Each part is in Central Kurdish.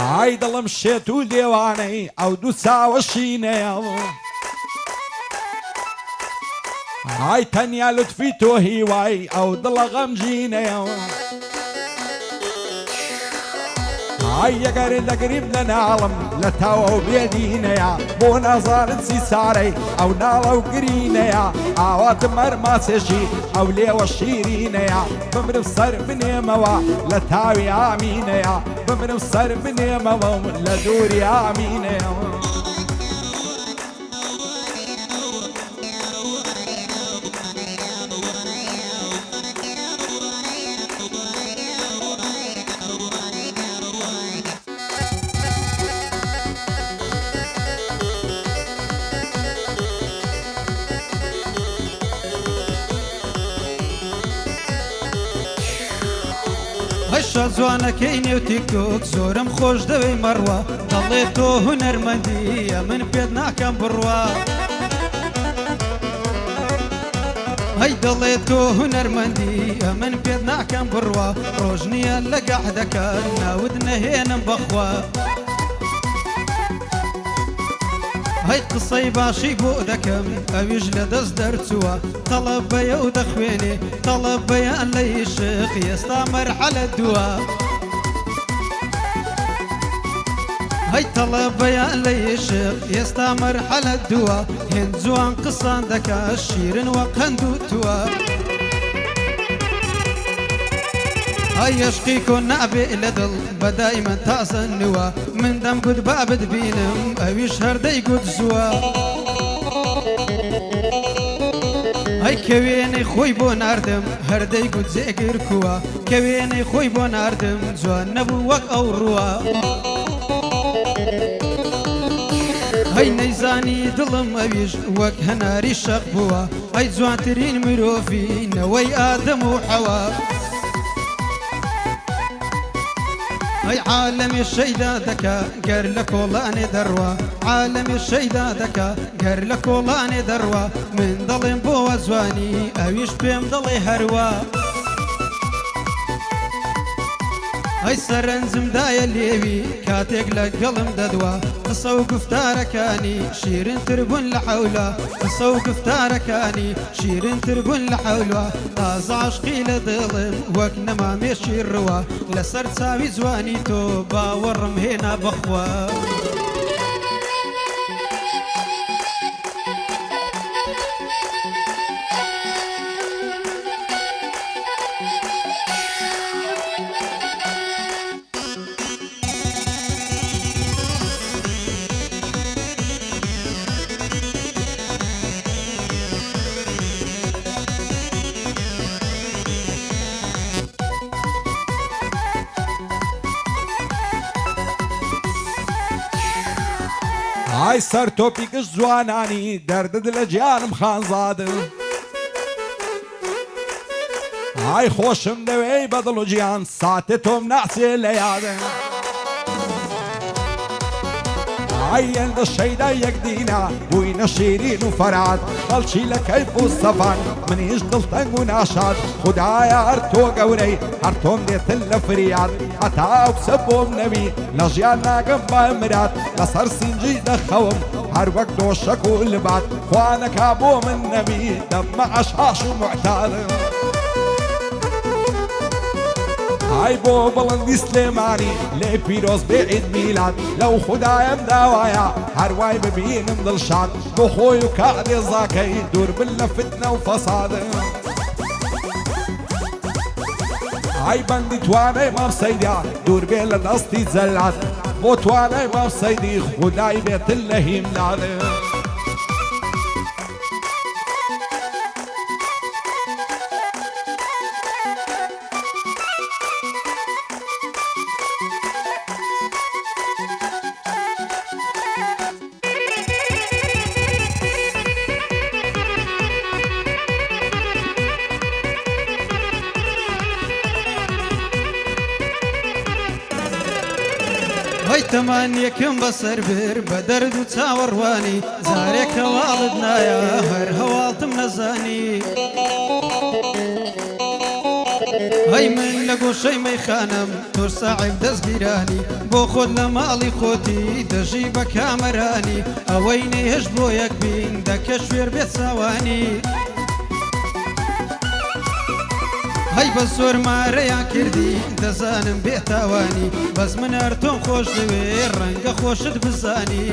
ئای دڵم شێت و لێوانەی ئەو دوو چاوەشینەیە ئای تەنیا لوتفی تۆ هیوای ئەو دڵە غەمگینەیە ئای یەگەرێ دەگریم لە ناڵم لە تاوە و بێدینەیە بۆ نازانن چی چارەی ئەو ناڵە و گرینەیە ئاواتم هەرماسێژی ئەو لێوە شیرینەیە بمرم سەر بنێمەوە لە تاوی ئامینەیە بمرم سەر بنێمەوە لە دووری ئامینەیە هەشە جوانەکەی نێو تیکتۆک زۆرم خۆش دەوێ مەڕوە دەڵێت تۆ هونەرمەندیە من پێت ناکەم بڕوە هەی دەڵێت تۆ هونەرمەندیە من پێت ناکەم بڕوە ڕۆژ نییە لە گەحدەکەن ناود نەهێنم بەخوا هەی قسەی باشی بۆ دەکەم ئەویش لە دەست دەرچووە تەڵەب بەیە و دەخوێنێ تەڵەب بەیان لە عیشق ئێستا مەرحەلە دووە هەی تەڵەب بەیان لە عیشق ئێستا مەرحەلە دووە هێن جوان قسان دەکا شیرن وە قەند و تووە هەی عشقی کۆ نابێ لە دڵ بەدای من تازە نووە من دەمگوت با بتبینم ئەویش هەردەی گوت زووە هەی کەوێنەی خۆی بۆ ناردم هەردەی گوت جێگر کووە کەوێنەی خۆی بۆ ناردم جوان نەبوو وەک ئەو ڕووە هەی نەیزانی دڵم ئەویش وەک هەناری شەق بووە هەی جوانترین مرۆڤی نەوەی ئادەم و حەوا هەی عالەمی شەیدا دەکا گەر لە کۆڵانێ دەڕوە عالەمی شەیدا دەکا گەر لە کۆڵانێ دەڕوە من دەڵێم بۆوە جوانی ئەویش پێم دەڵێ هەروە هەی سەرنجمدایە لێوی کاتێک لە گەڵم دەدوە قسە و گفتارەکانی شیرنتر بوون لە حەولە قسە و گفتارەکانی شیرنتر بوون لە حەولە تازە عاشقی لە دڵم وەک نەمامێشی ڕوە لەسەر چاوی جوانی تۆ باوەڕم هێنا بەخوا ئای سەر تۆپی گشت جوانانی دەردت لە گیانم خانزادم ئای خۆشم دەوێی بەدڵ و گیان ساتێ تۆم ناچێ لە یادم ئای ئەندە شەیدا یەکدینە بووینە شیرین و فەرات خەڵکی لە کەیف و سەفان منیش دڵتەنگ و ناشاد خودایە هەر تۆ گەورەی هەر تۆم دێتن لە فریاد هەتا ئەو قسە بۆم نەبی لە ژیان ناگەم بە مرات لەسەر سینجی دەخەوم هەر وەک دۆشەک و لبات خوا نەکا بۆ من نەبی دەممە عەشاش و موعتادم ئای بۆ بڵندی سلێمانی لێ پیرۆز بێ عید میلاد لەو خودایم داوایە هەروای ببینم دڵشاد بۆ خۆی و کادێ زاکەی دوور بن لە فتنە و فەسادم ئای بەندی توانای مام سەیدا دوور بێ لە دەستی جەلات بۆ توانای مام سەیدی خودای بێتن لە هیمنادم هەی تەمانیەکەم بەسەر بر بە دەرد و چاوەڕوانی جارێک هەواڵت نایە هەر هەواڵتم نەزانی هەی من لە گۆشەی مەیخانم تۆر ساعب دەستگیرانی بۆ خۆت لە ماڵی خۆتی دەژی بە کامەرانی ئەوەی نەیهێش بۆ یەک بین دەکە شوێر بێت چاوانی هەی بە زۆر مارەیان کردی دەزانم بێتاوانی بەس من هەر تۆم خۆش دەوێ ڕەنگە خۆشت بزانی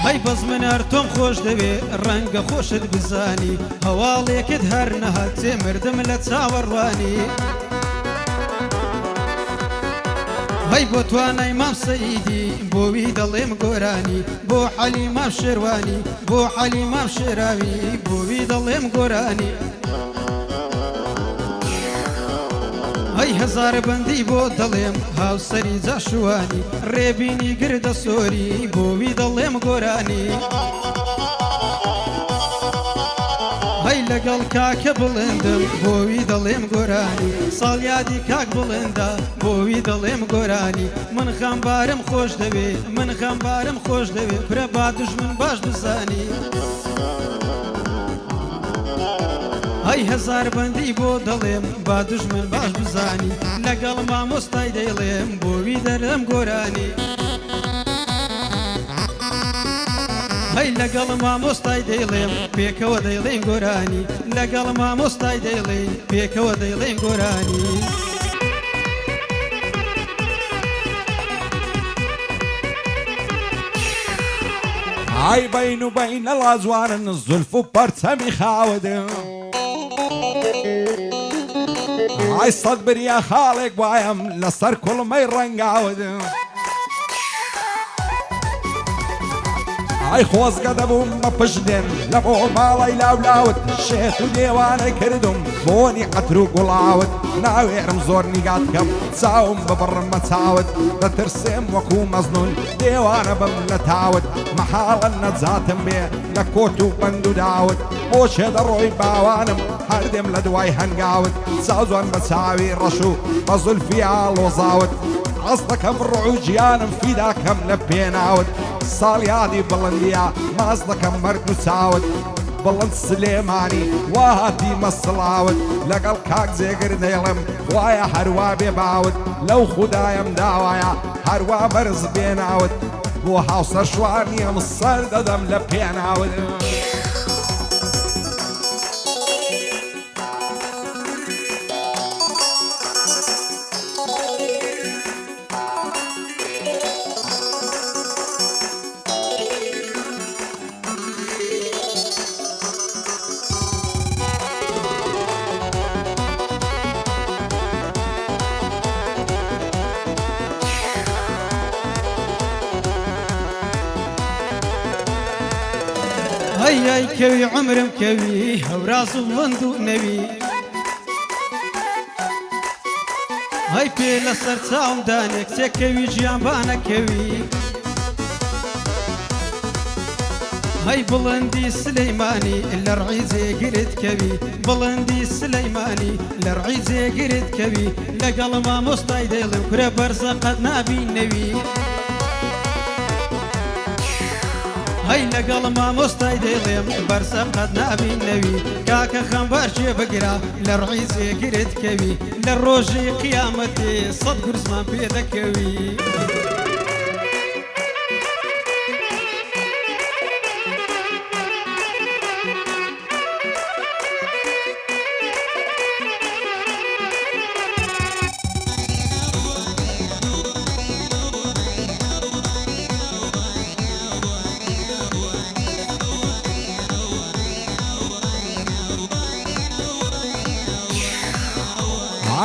هەی بەس من هەر تۆم خۆش دەوێ ڕەنگە خۆشت بزانی هەواڵێکت هەر نەهات جێ مردم لە چاوەڕوانی هەی بۆ توانای مام سەیدی بۆوی دەڵێم گۆرانی بۆ حەلی مام شێروانی بۆ حەلی مام شێراوی بۆوی دەڵێم گۆرانی هەی هەزار بەندی بۆ دەڵێم هاوسەری جاشوانی ڕێبینی گردە سۆری بۆوی دەڵێم گۆرانی هەی لەگەڵ کاکە بڵندم بۆوی دەڵێم گۆرانی ساڵیادی کاک بڵندە بۆوی دەڵێم گۆرانی من خەمبارم خۆش دەوێ من خەمبارم خۆش دەوێ پرە با دوژمن باش بزانی هەی هەزار بەندی بۆ دەڵێم با دوژمن باش بزانی لەگەڵ مامۆستای دەیڵێم بۆوی دەرم گۆرانی هەی لەگەڵ مامۆستای دەیڵێم پێکەوە دەیڵێن گۆرانی لەگەڵ مامۆستای دەیڵێن پێکەوە دەیڵێن گۆرانی ئای بەین و بەینە ڵازوانن زولف و پەرچەمی خاوەدم ئای سەد بریا خاڵێک وایم لەسەر کوڵمەی ڕەنگاوەدم ئای خۆزگە دەبووم بە پشتێن لە بۆ ماڵی لاولاوت شێت و دێوانە کردم بۆنی قەتر و گوڵاوت ناوێرم زۆر نیگات بکەم چاوم ببڕم بە چاوت دەترسێم وەکوو مەزنون دێوانە بم لە تاوت مەحاڵە نەجاتم بێ لە کۆت و بەند و داوت بۆ چێدەڕۆی باوانم هەردێم لە دوای هەنگاوت چاوزۆن بە چاوی ڕەش و بە زولفی ئاڵۆزاوت ئەس دەکەم ڕوع و گیانم فیداکەم لە پێناوت ساڵیادی بڵندیە ماز دەکەم مەرگ و چاوت بڵند سلێمانی وا هاتی مەسڵاوت لەگەڵ کاک جێگر دەیڵم وایە هەروە بێ باوت لەو خودایم داوایە هەروە بەرز بێناوت بۆ هاوسەر شوار نیەم سەر دەدەم لە پێناوت هەی کەوی عمرم کەوی هەوراز و بڵند و نەوی هەی پێ لەسەر چاومدانێ کچێکەوی ژیانبانەکەوی هەی بڵندی سلەیمانی لە ڕعی جێگرت کەوی بڵندی سلەیمانی لە ڕعی جێگرت کەوی لەگەڵ مامۆستای دەیڵم کورە بەرزە قەت نابینەوی هەی لەگەڵ مامۆستای دەیڵێم بەرسە قەت نابینەوی کاکە خەمبار شێ بگرا لە ڕعی جێگرت کەوی لە ڕۆژی قیامەتێ سەد گورزمان پێ دەکەوی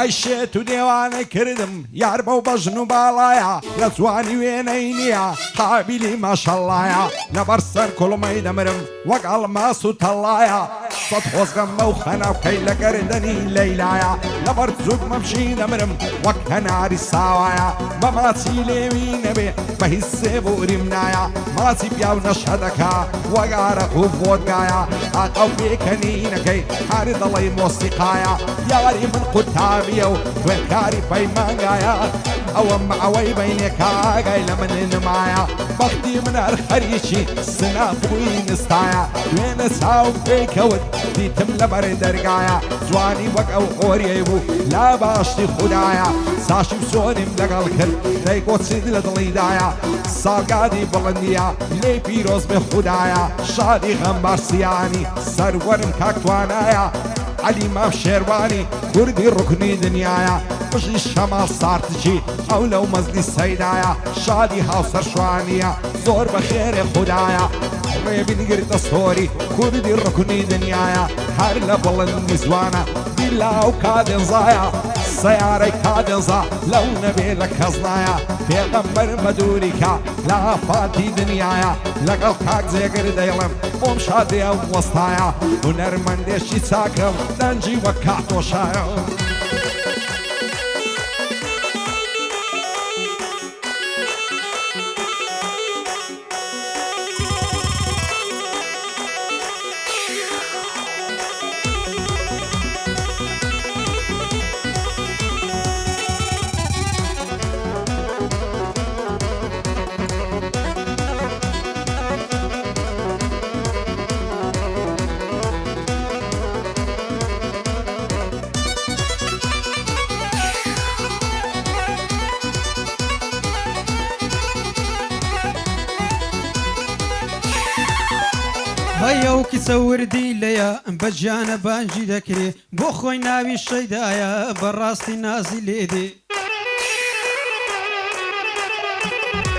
ئای شێت و دێوانە کردم یار بەو بەژن و باڵایە لە جوانی وێنەی نییە قابلی ماشەڵایە لەبەر سەر کوڵمەی دەمرم وەک ئەڵماس و تەڵایە سەد خۆزگەم بەو خەناوکەی لە گەردەنی لەیلایە لەبەر جووت مەمشی دەمرم وەک هەناری ساوایە بە ماچی لێوی نەبێ بە هیچ سێبوریم نایە ماچی پیاو نەشە دەکا وەگارەق و ڤۆدگایە ئاقەو پێکەنینەکەی هەر دەڵێی مۆسیقایە یاری من قوتابیە و خوێنکاری پەیمانگایە ئەوە مەعەوەی بەینێکاگای لە من نمایە بەختی من هەر خەریکی سنافوی نستایە دوێنە چاو پێکەوت کرد دیتم لەبەر دەرگایە جوانی وەک ئەو ئۆریەی بوو لا باشتی خوددایە ساشی و سۆنیم لەگەڵ کرد دەیگۆچید لە دڵیدایە ساڵگادی بڵندیە لێی پیرۆز بێ خوددایە شادی غەمبارسیانی سەروەرم کاکتوانایە علی مام شێروانی کوردی ڕوکنی دنیایە بژی شەماڵ سارتجی ئەو لەو مەزلی سەیدایە شادی هاوسەر شوانیە زۆر بە خێرێ خوددایە ڕێبی گرتە سۆری کوردی ڕوکنی دنیایە هەر لە بڵندی زوانە دیلا و کادێنزایە سیارەی کادێنزا لەو نەبێ لە کەزنایە پێغەمبەر مەدووریکە لە ئافاتی دنیایە لەگەڵ کاک جێگر دەیڵم بۆم شادێ و وەستایە هونەرمەندێکی چاکەم دەنجی وەک کاتۆشایە هەیە و کچە وردی لەیە بەجیانە بانجی دەکرێ بۆ خۆی ناوی شەیدایە بەڕاستی نازی لێدێ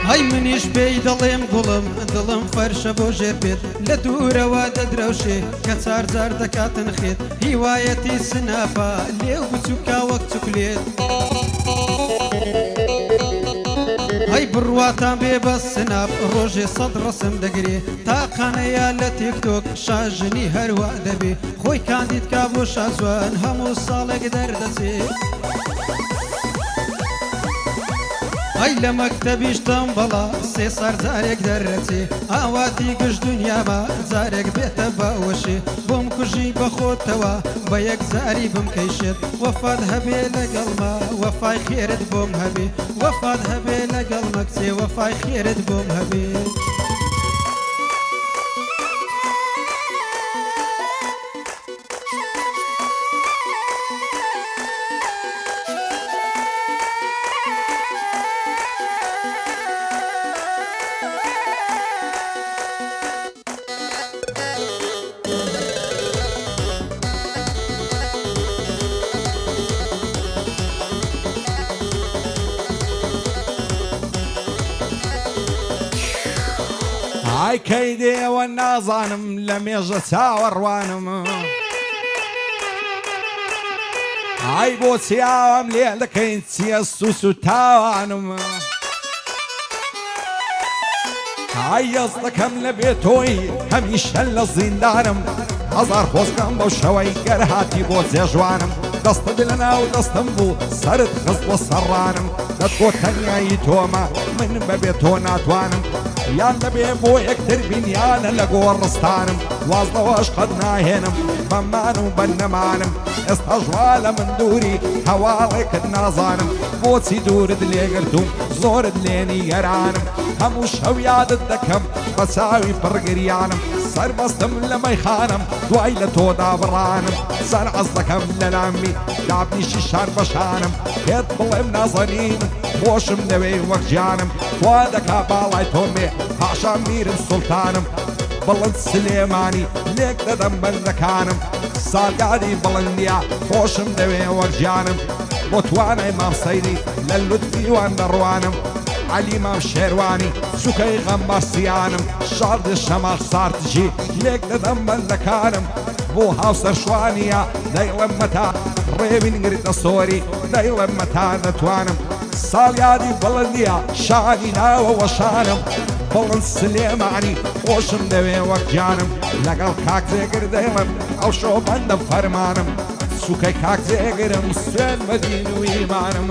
هەی منیش پێی دەڵێم گوڵم دڵم فەرشە بۆ ژێر بێت لە دوورەوە دەدرەوشێ کە چارجار دەکاتن خێت هیوایەتی سناپە لێو بچووکا وەک چوکلێت هەی بڕواتان بێ بە سناپ ڕۆژێ سەد ڕسم دەگرێ تاقانەیە لە تیکتۆک شاژنی هەروە دەبێ خۆی کاندید کا بۆ شازوان هەموو ساڵێک دەردەچێت هەی لە مەکتەبیشتم بەڵا سێ سەرجارێک دەرەچێ ئاواتی گشت دنیاما جارێک بێتە باوەشێ بۆم کوژی بەخۆتەوە بە یەک زاری بمکەیشێت وەفات هەبێ لەگەڵما وەفای خێرت بۆم هەبێ وەفات هەبێ لەگەڵ مەکچێ وەفای خێرت بۆم هەبێ ئای کەی دێوە نازانم لە مێژە چاوەڕوانم ئای بۆ چیاوام لێ دەکەین چیە سوس و تاوانم ئای یەز دەکەم لە بێتۆی هەمیشە لە زیندانم هەزار خۆزگەم بەو شەوەی گەرهاتی بۆ جێژوانم دەستت لە ناو دەستم بوو سەرت خست بۆ سەڕانم دەتگۆ تەنیایی تۆمە من بەبێ تۆ ناتوانم یان دەبێ بۆ یەکتر بینیانە لە گۆڕستانم وازڵەوەش قەت ناهێنم بەمان و بەنەمانم ئێستا ژوا لە من دووری هەواڵێکت نازانم بۆچی دوورت لێگرتوم زۆرت لێنی گەرانم هەموو شەو یادت دەکەم بە چاوی پڕگریانم سەربەستم لە مەیخانم دوای لە تۆدا بڕانم سەر عەز دەکەم لە لامی دابنیشی شار بەشانم پێت بڵێم نازەنینم خۆشم دەوێ وەک گیانم خوا دەکا باڵای تۆمێ پاشان میرم سوڵتانم بڵند سلێمانی لێک دەدەم بەندەکانم ساگادی بڵندیە خۆشم دەوێ وەک گیانم بۆ توانای مامسەیری لە لوتفیوان دەڕوانم علی مام شێروانی سوکەی غەمبەرسیانم شاردی شەماڵ سارتجی لێک دەدەم بەندەکانم بۆ هاوسەر شوانیە دەیڵم مەتا ڕێوین گرتە سۆری دەیڵم مەتا نەتوانم ساڵیادی بڵندیە شانی ناوە وەشانم بڵند سلێمانی خۆشم دەوێ وەک گیانم لەگەڵ کاک جێگر دەیڵم ئەو شۆ بەندە فەرمانم سوکەی کاک جێگرم سوێن بە دین و ئیمانم